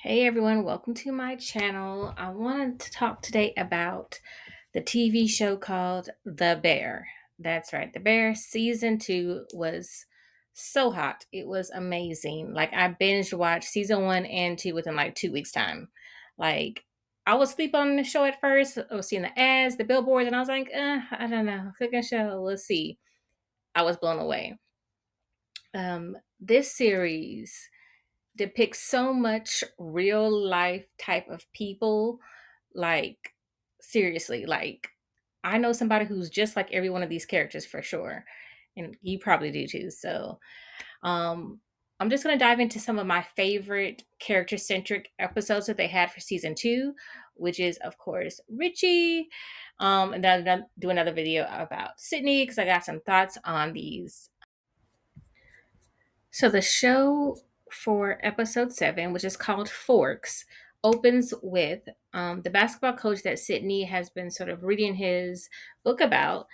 Hey everyone, welcome to my channel. I wanted to talk today about the TV show called The Bear. That's right, The Bear season 2 was so hot. It was amazing. Like I binge watched season 1 and 2 within like 2 weeks time. Like I was sleep on the show at first. I was seeing the ads, the billboards, and I was like, I don't know, cooking show, let's see. I was blown away. This series depicts so much real life type of people. Like, seriously, like, I know somebody who's just like every one of these characters for sure. And you probably do too. So, um, I'm just going to dive into some of my favorite character centric episodes that they had for season 2, which is, of course, Richie. And then I'll do another video about Sydney because I got some thoughts on these. So the show for episode 7, which is called Forks, opens with the basketball coach that Sydney has been sort of reading his book about,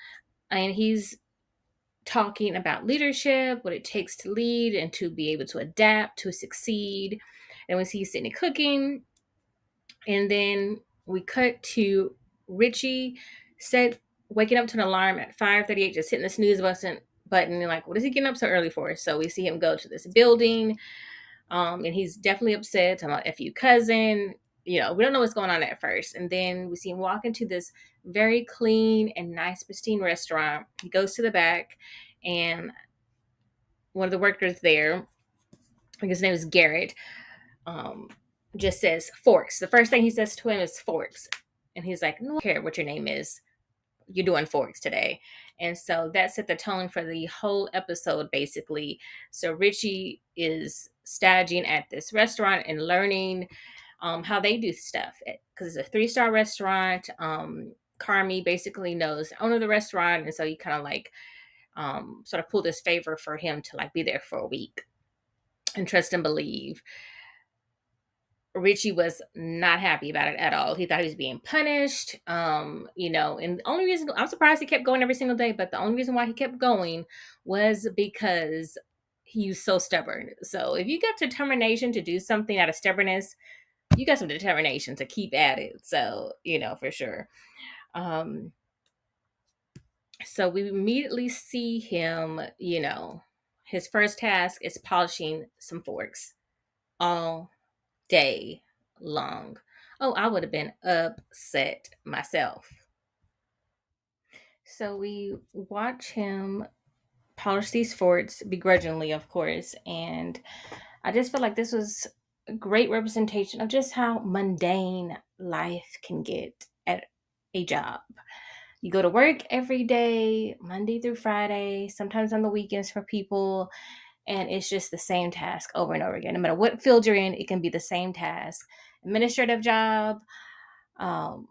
and he's talking about leadership, what it takes to lead and to be able to adapt, to succeed. And we see Sydney cooking, and then we cut to Richie set waking up to an alarm at 5:38, just hitting the snooze button and like, what is he getting up so early for? So we see him go to this building, and he's definitely upset, talking about F you cousin. You know, we don't know what's going on at first. And then we see him walk into this very clean and nice, pristine restaurant. He goes to the back, and one of the workers there, I think his name is Garrett, um, just says Forks. The first thing he says to him is Forks. And he's like, no, I don't care what your name is. You're doing Forks today. And so that set the tone for the whole episode, basically. So Richie is staging at this restaurant and learning how they do stuff because it's a 3-star restaurant. Carmi basically knows the owner of the restaurant. And so he kind of like sort of pulled this favor for him to like be there for a week and trust and believe. Richie was not happy about it at all. He thought he was being punished. And the only reason I'm surprised he kept going every single day, but the only reason why he kept going was because he was so stubborn. So if you got determination to do something out of stubbornness, you got some determination to keep at it. So, for sure. Um, so we immediately see him, his first task is polishing some forks all day long. Oh, I would have been upset myself. So we watch him polish these forts begrudgingly, of course, and I just feel like this was a great representation of just how mundane life can get at a job. You go to work every day, Monday through Friday, sometimes on the weekends for people, and it's just the same task over and over again. No matter what field you're in, it can be the same task. Administrative job, um,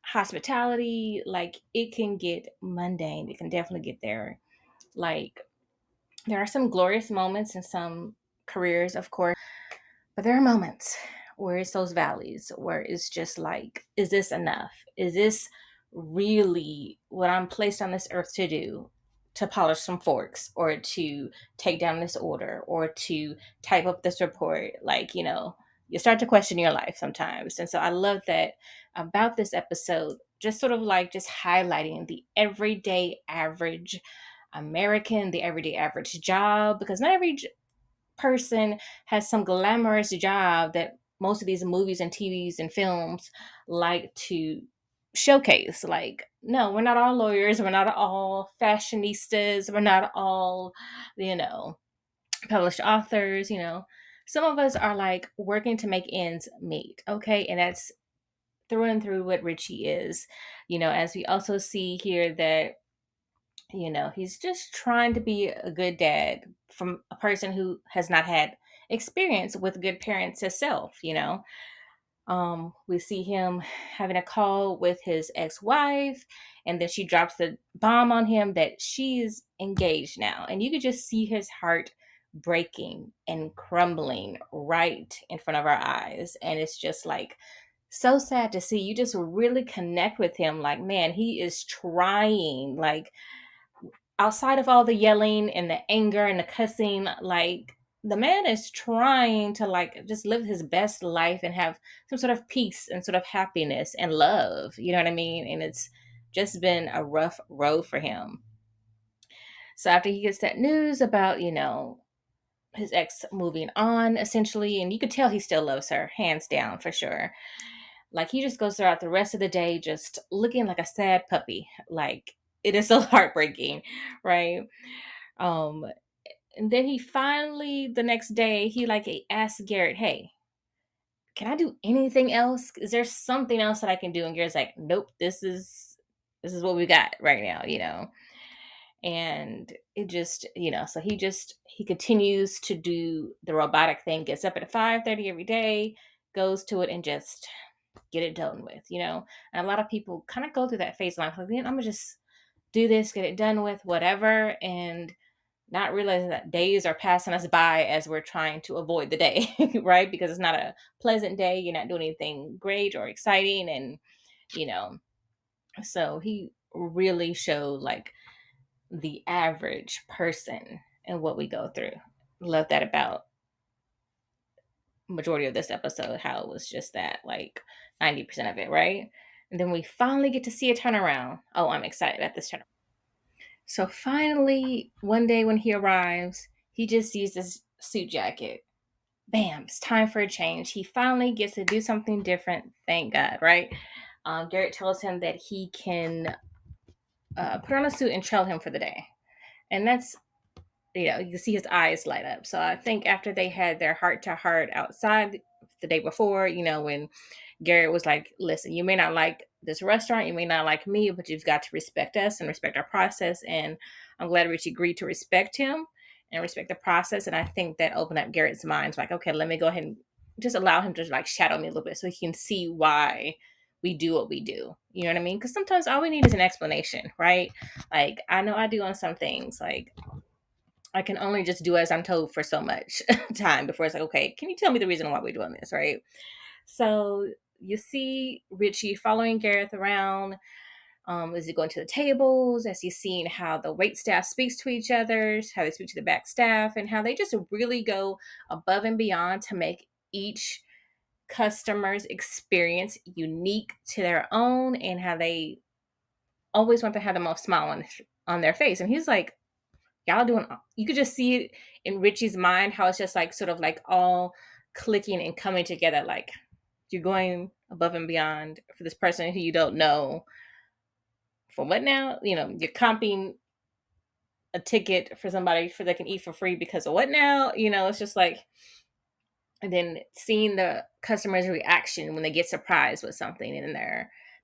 hospitality, like it can get mundane. It can definitely get there. Like there are some glorious moments in some careers, of course, but there are moments where it's those valleys where it's just like, is this enough? Is this really what I'm placed on this earth to do? To polish some forks or to take down this order or to type up this report? Like, you start to question your life sometimes. And so I love that about this episode, just sort of like just highlighting the everyday average American, the everyday average job, because not every person has some glamorous job that most of these movies and TVs and films like to showcase. Like, no, we're not all lawyers, we're not all fashionistas, we're not all, published authors. Some of us are like working to make ends meet, okay? And that's through and through what Richie is. As we also see here that he's just trying to be a good dad from a person who has not had experience with good parents himself. We see him having a call with his ex-wife, and then she drops the bomb on him that she's engaged now. And you could just see his heart breaking and crumbling right in front of our eyes. And it's just like so sad to see. You just really connect with him. Like, man, he is trying. Like, outside of all the yelling and the anger and the cussing, like the man is trying to like just live his best life and have some sort of peace and sort of happiness and love, you know what I mean? And it's just been a rough road for him. So after he gets that news about, his ex moving on essentially, and you could tell he still loves her, hands down for sure. Like he just goes throughout the rest of the day just looking like a sad puppy. Like it is so heartbreaking, right? Um, and then he finally the next day he asks Garrett, "Hey, can I do anything else? Is there something else that I can do?" And Garrett's like, "Nope, this is what we got right now." And it just, so he continues to do the robotic thing, gets up at 5:30 every day, goes to it and just get it done with. And a lot of people kind of go through that phase like, I'm gonna just do this, get it done with, whatever, and not realizing that days are passing us by as we're trying to avoid the day, right? Because it's not a pleasant day, you're not doing anything great or exciting, and you know so he really showed like the average person and what we go through. Love that about majority of this episode, how it was just that, like 90% of it, right? And then we finally get to see a turnaround. Oh, I'm excited at this turnaround. So finally, one day when he arrives, he just sees this suit jacket. Bam, it's time for a change. He finally gets to do something different. Thank God, right? Garrett tells him that he can put on a suit and trail him for the day. And that's, you can see his eyes light up. So I think after they had their heart to heart outside the day before, when Garrett was like, "Listen, you may not like this restaurant, you may not like me, but you've got to respect us and respect our process." And I'm glad Richie agreed to respect him and respect the process. And I think that opened up Garrett's mind. It's like, okay, let me go ahead and just allow him to like shadow me a little bit so he can see why we do what we do. You know what I mean? Because sometimes all we need is an explanation, right? Like I know I do on some things. Like I can only just do as I'm told for so much time before it's like, okay, can you tell me the reason why we're doing this, right? So you see Richie following Gareth around. As he going to the tables, as he's seeing how the wait staff speaks to each other, how they speak to the back staff, and how they just really go above and beyond to make each customer's experience unique to their own, and how they always want to have the most smile on their face. And he's like, y'all doing, you could just see it in Richie's mind, how it's just like sort of like all clicking and coming together. Like you're going above and beyond for this person who you don't know. For what now? You're comping a ticket for somebody for they can eat for free because of what now? It's just like, and then seeing the customer's reaction when they get surprised with something and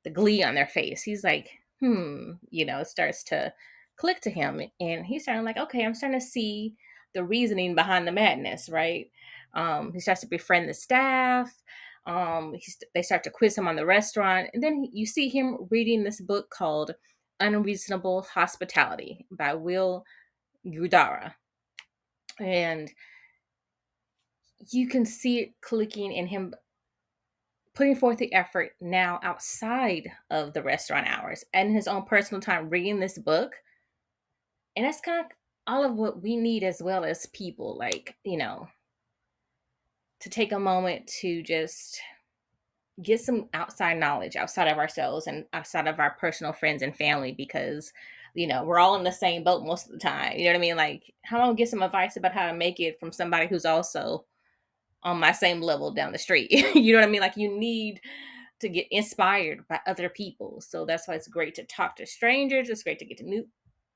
the glee on their face. He's like, it starts to click to him, and he's starting like, okay, I'm starting to see the reasoning behind the madness, right? He starts to befriend the staff. They start to quiz him on the restaurant, and then you see him reading this book called Unreasonable Hospitality by Will Gudara. And you can see it clicking in him putting forth the effort now outside of the restaurant hours and his own personal time reading this book. And that's kind of all of what we need as well as people, like, to take a moment to just get some outside knowledge outside of ourselves and outside of our personal friends and family, because we're all in the same boat most of the time. You know what I mean? Like, how do I get some advice about how to make it from somebody who's also on my same level down the street? You know what I mean? Like, you need to get inspired by other people. So that's why it's great to talk to strangers. It's great to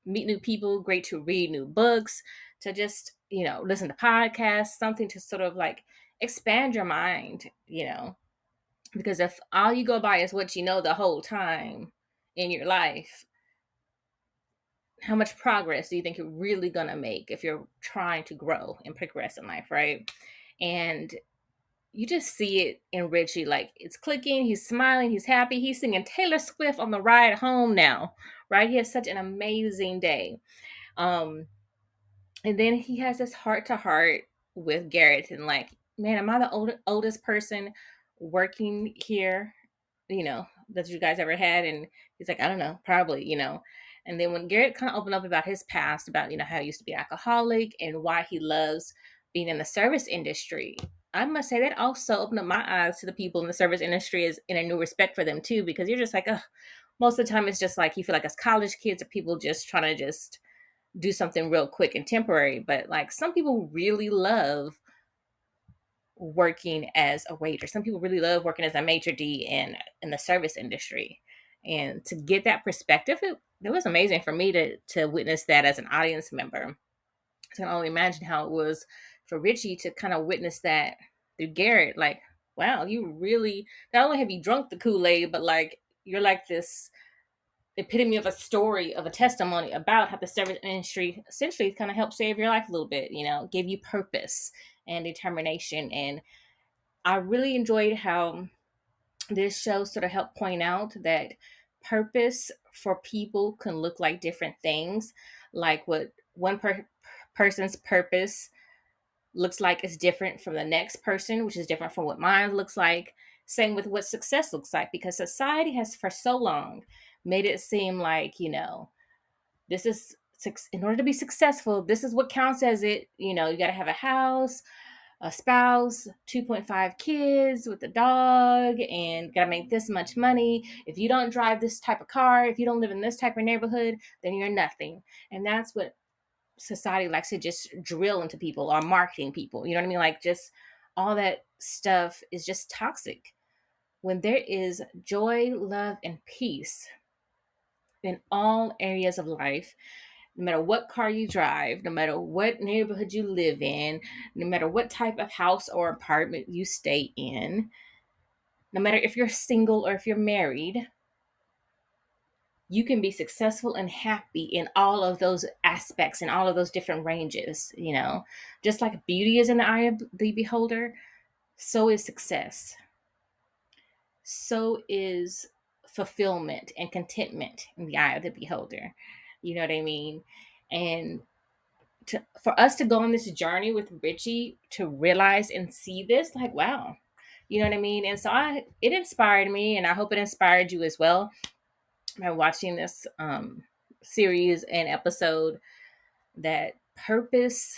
meet new people, great to read new books, to just, listen to podcasts, something to sort of like expand your mind. Because if all you go by is what you know the whole time in your life, how much progress do you think you're really going to make if you're trying to grow and progress in life, right? And you just see it in Richie, like it's clicking, he's smiling, he's happy, he's singing Taylor Swift on the ride home now, right? He has such an amazing day. And then he has this heart to heart with Garrett, and like, man, am I the oldest person working here, that you guys ever had? And he's like, I don't know, probably. And then when Garrett kind of opened up about his past, about, how he used to be an alcoholic and why he loves being in the service industry, I must say that also opened up my eyes to the people in the service industry is in a new respect for them too, because you're just like, ugh, most of the time it's just like you feel like as college kids or people just trying to just do something real quick and temporary. But like some people really love working as a waiter. Some people really love working as a maitre d' in the service industry. And to get that perspective, it was amazing for me to witness that as an audience member. I can only imagine how it was for Richie to kind of witness that through Garrett. Like, wow, you really not only have you drunk the Kool-Aid, but like you're like this epitome of a story of a testimony about how the service industry essentially kind of helped save your life a little bit, gave you purpose and determination. And I really enjoyed how this show sort of helped point out that purpose for people can look like different things. Like what person's purpose looks like is different from the next person, which is different from what mine looks like. Same with what success looks like, because society has for so long made it seem like, this is in order to be successful, this is what counts as it. You got to have a house, a spouse, 2.5 kids with a dog, and got to make this much money. If you don't drive this type of car, if you don't live in this type of neighborhood, then you're nothing. And that's what society likes to just drill into people, or marketing people. You know what I mean? Like, just all that stuff is just toxic. When there is joy, love, and peace in all areas of life, no matter what car you drive, no matter what neighborhood you live in, no matter what type of house or apartment you stay in, no matter if you're single or if you're married, you can be successful and happy in all of those aspects and all of those different ranges. Just like beauty is in the eye of the beholder, so is success. So is fulfillment and contentment in the eye of the beholder. You know what I mean? And for us to go on this journey with Richie to realize and see this, like, wow, you know what I mean? And so it inspired me, and I hope it inspired you as well by watching this series and episode, that purpose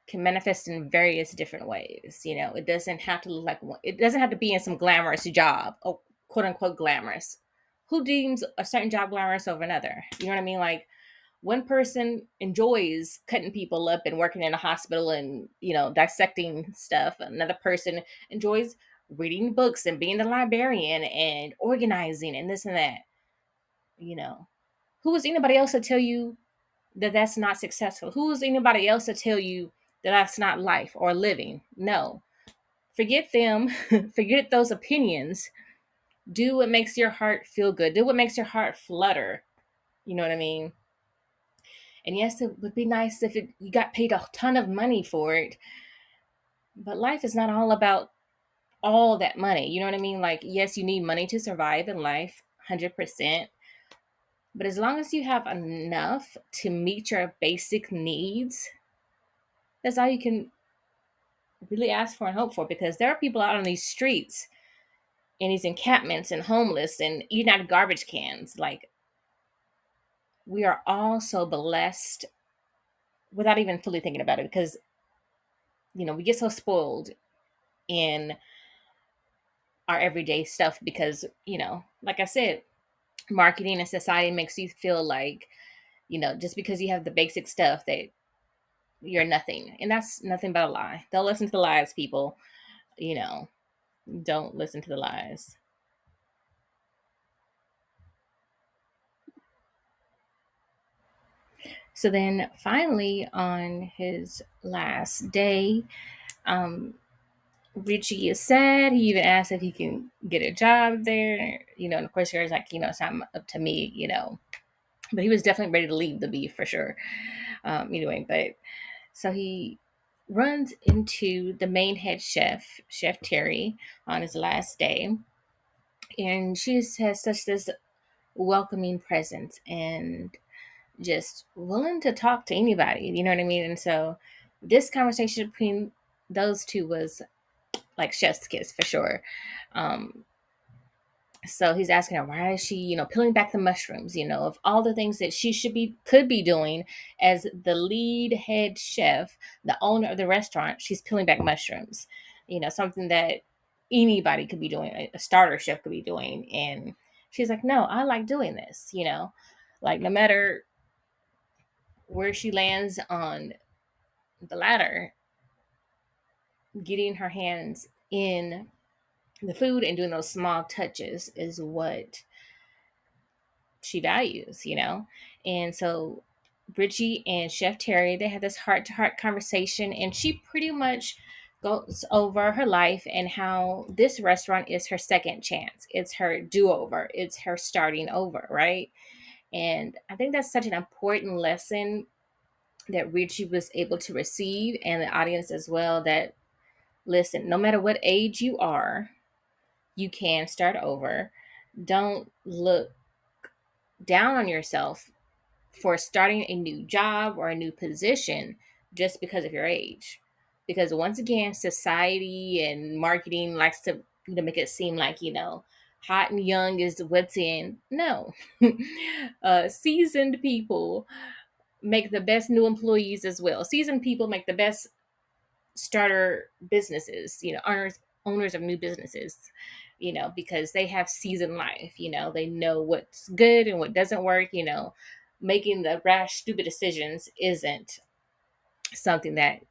can manifest in various different ways. It doesn't have to look like it doesn't have to be in some glamorous job, or quote unquote glamorous. Who deems a certain job glamorous over another? You know what I mean? Like, one person enjoys cutting people up and working in a hospital and, dissecting stuff. Another person enjoys reading books and being a librarian and organizing and this and that. You know, who is anybody else to tell you that that's not successful? Who is anybody else to tell you that that's not life or living? No, forget them. Forget those opinions. Do what makes your heart feel good. Do what makes your heart flutter. You know what I mean? And yes, it would be nice if you got paid a ton of money for it. But life is not all about all that money. You know what I mean? Like, yes, you need money to survive in life, 100%. But as long as you have enough to meet your basic needs, that's all you can really ask for and hope for. Because there are people out on these streets, in these encampments, and homeless, and eating out of garbage cans. Like, we are all so blessed without even fully thinking about it, because we get so spoiled in our everyday stuff, because like I said, marketing and society makes you feel like, just because you have the basic stuff, that you're nothing. And that's nothing but a lie. Don't listen to the lies, people. you know don't listen to the lies. So then finally, on his last day, um Richie is sad. He even asked if he can get a job there. And of course, Harry's like, it's not up to me. But he was definitely ready to leave the beef for sure. Anyway, but so he runs into the main head chef, Chef Terry, on his last day, and she has such this welcoming presence and just willing to talk to anybody. You know what I mean? And so this conversation between those two was like chef's kiss for sure. Um, So he's asking her, why is she, peeling back the mushrooms, of all the things that she could be doing as the lead head chef, the owner of the restaurant, she's peeling back mushrooms, something that anybody could be doing, a starter chef could be doing. And she's like, no, I like doing this, like no matter where she lands on the ladder, getting her hands in the food and doing those small touches is what she values, And so Bridgie and Chef Terry, they had this heart to heart conversation, and she pretty much goes over her life and how this restaurant is her second chance. It's her do over, it's her starting over, right? And I think that's such an important lesson that Richie was able to receive, and the audience as well, that listen, no matter what age you are, you can start over. Don't look down on yourself for starting a new job or a new position just because of your age. Because once again, society and marketing likes to make it seem like, hot and young is what's in. No. Seasoned people make the best new employees as well. Seasoned people make the best starter businesses, owners of new businesses, because they have seasoned life, they know what's good and what doesn't work, making the rash, stupid decisions isn't something that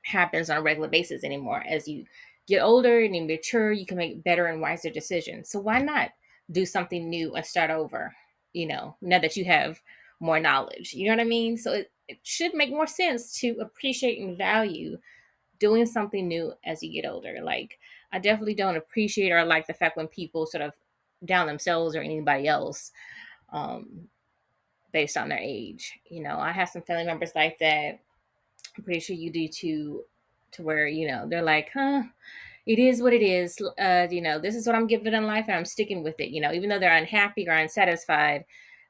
happens on a regular basis anymore. As you get older and you mature, you can make better and wiser decisions. So why not do something new and start over, now that you have more knowledge, you know what I mean? So it should make more sense to appreciate and value doing something new as you get older. Like, I definitely don't appreciate or like the fact when people sort of down themselves or anybody else um, based on their age. I have some family members like that. I'm pretty sure you do too, to where, they're like, it is what it is. This is what I'm given in life and I'm sticking with it. Even though they're unhappy or unsatisfied,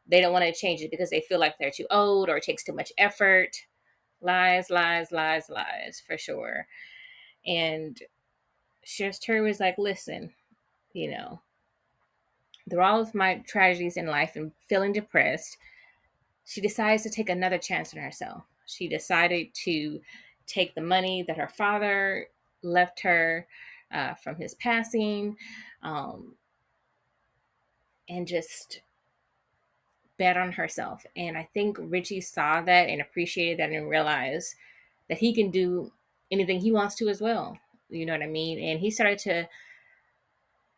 they don't want to change it because they feel like they're too old or it takes too much effort. Lies, lies, lies, lies, for sure. And Chef Terry was like, listen, you know, through all of my tragedies in life and feeling depressed, she decides to take another chance on herself. She decided to take the money that her father left her from his passing, um, and just bet on herself. And I think Richie saw that and appreciated that and realized that he can do anything he wants to as well. You know what I mean? And he started to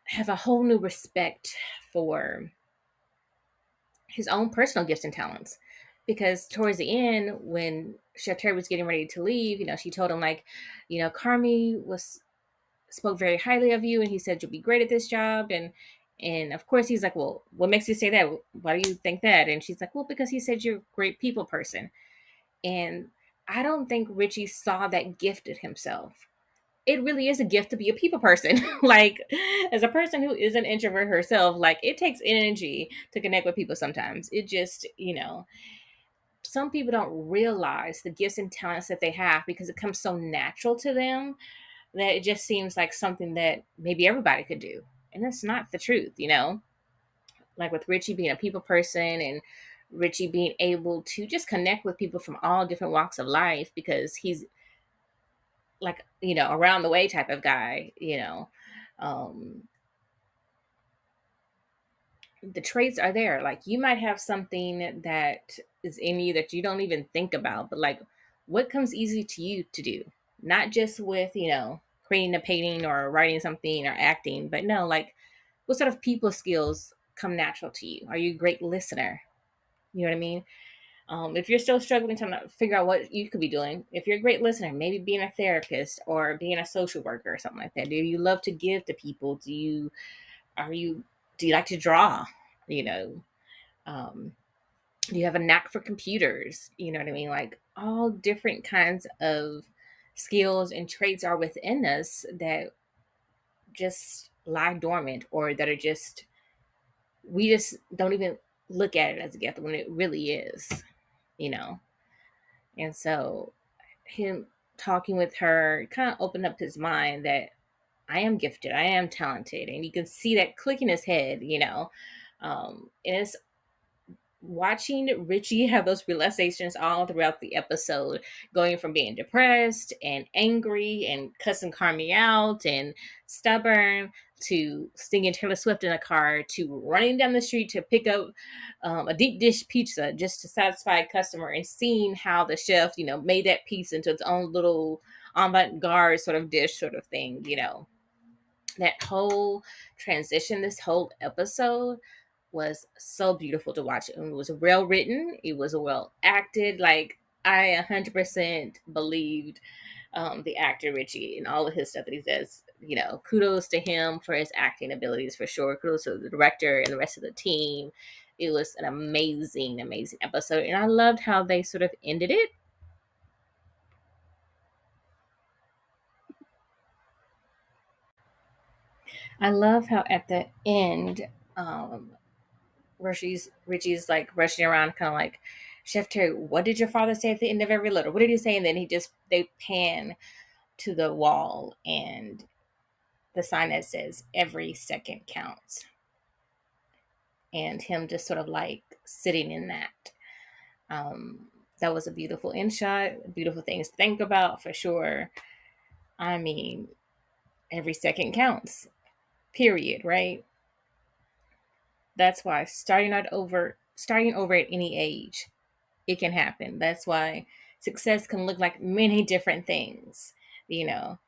have a whole new respect for his own personal gifts and talents. Because towards the end, when Chef Terry was getting ready to leave, she told him like, Carmi was spoke very highly of you, and he said you'll be great at this job. And of course he's like, well, what makes you say that? Why do you think that? And she's like, well, because he said you're a great people person. And I don't think Richie saw that gift in himself. It really is a gift to be a people person. Like, as a person who is an introvert herself, like, it takes energy to connect with people sometimes. It just, some people don't realize the gifts and talents that they have because it comes so natural to them that it just seems like something that maybe everybody could do. And that's not the truth. Like with Richie being a people person and Richie being able to just connect with people from all different walks of life because he's like, around the way type of guy. Um, the traits are there. Like, you might have something that is in you that you don't even think about, but like, what comes easy to you to do? Not just with, creating a painting or writing something or acting, but no, like, what sort of people skills come natural to you? Are you a great listener? You know what I mean? If you're still struggling to figure out what you could be doing, if you're a great listener, maybe being a therapist or being a social worker or something like that. Do you love to give to people? Are you do you like to draw? You know, um, do you have a knack for computers? You know what I mean? Like, all different kinds of skills and traits are within us that just lie dormant, or that are just, we just don't even look at it as a gift when it really is, you know. And so him talking with her kind of opened up his mind that I am gifted, I am talented, and you can see that click in his head, and it's watching Richie have those realizations all throughout the episode, going from being depressed and angry and cussing Carmi out and stubborn to singing Taylor Swift in a car to running down the street to pick up a deep dish pizza just to satisfy a customer, and seeing how the chef, made that pizza into its own little avant-garde sort of dish sort of thing, that whole transition, this whole episode was so beautiful to watch. It was well written. It was well acted. Like I 100% believed the actor Richie and all of his stuff that he does. Kudos to him for his acting abilities for sure. Kudos to the director and the rest of the team. It was an amazing, amazing episode, and I loved how they sort of ended it. I love how at the end, um, where Richie's like rushing around, kind of like, Chef Terry, what did your father say at the end of every letter? What did he say? And then they pan to the wall and the sign that says every second counts, and him just sort of like sitting in that. Um, that was a beautiful in shot, beautiful things to think about for sure. I mean, every second counts. Period. Right. That's why starting over at any age, it can happen. That's why success can look like many different things. You know,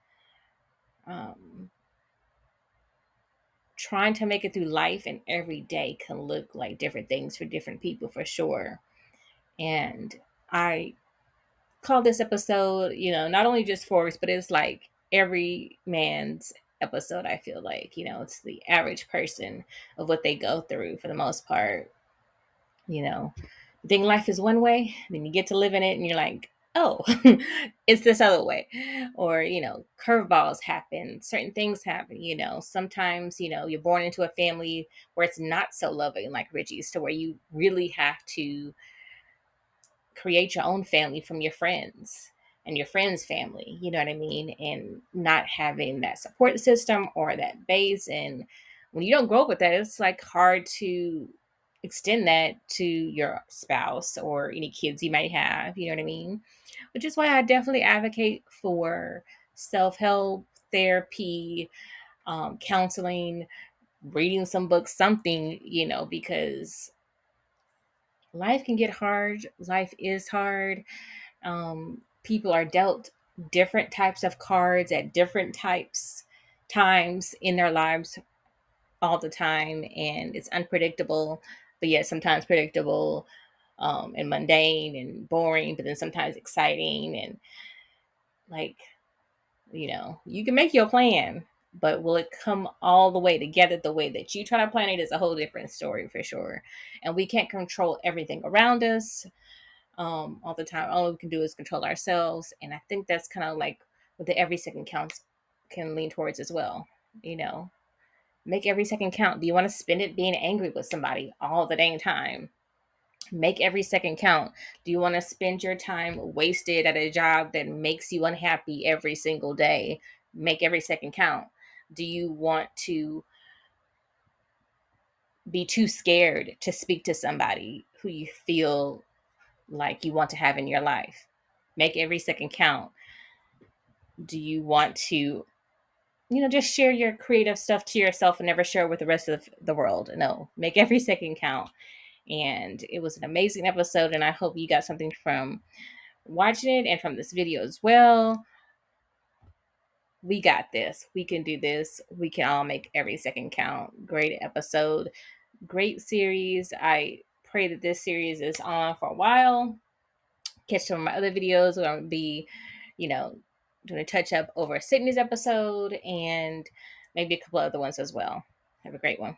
um, trying to make it through life and every day can look like different things for different people for sure. And I call this episode, not only just Forks, but it's like every man's episode. I feel like, it's the average person of what they go through for the most part. You know, you think life is one way, then you get to live in it and you're like, oh, it's this other way. Or, curveballs happen, certain things happen, sometimes, you're born into a family where it's not so loving like Richie's, to where you really have to create your own family from your friends and your friends' family, you know what I mean? And not having that support system or that base. And when you don't grow up with that, it's like hard to extend that to your spouse or any kids you might have, you know what I mean? Which is why I definitely advocate for self help, therapy, counseling, reading some books, something, because life can get hard. Life is hard. People are dealt different types of cards at different types times in their lives all the time, and it's unpredictable, but yet sometimes predictable, and mundane and boring, but then sometimes exciting. And like, you can make your plan, but will it come all the way together the way that you try to plan it is a whole different story for sure. And we can't control everything around us all the time. All we can do is control ourselves. And I think that's kind of like what the every second counts can lean towards as well. You know, make every second count. Do you want to spend it being angry with somebody all the dang time? Make every second count. Do you want to spend your time wasted at a job that makes you unhappy every single day? Make every second count. Do you want to be too scared to speak to somebody who you feel like you want to have in your life? Make every second count. Do you want to, just share your creative stuff to yourself and never share it with the rest of the world? No, make every second count. And it was an amazing episode, and I hope you got something from watching it and from this video as well. We got this. We can do this. We can all make every second count. Great episode. Great series. I pray that this series is on for a while. Catch some of my other videos. We're going to be, you know, doing a touch up over Sydney's episode and maybe a couple other ones as well. Have a great one.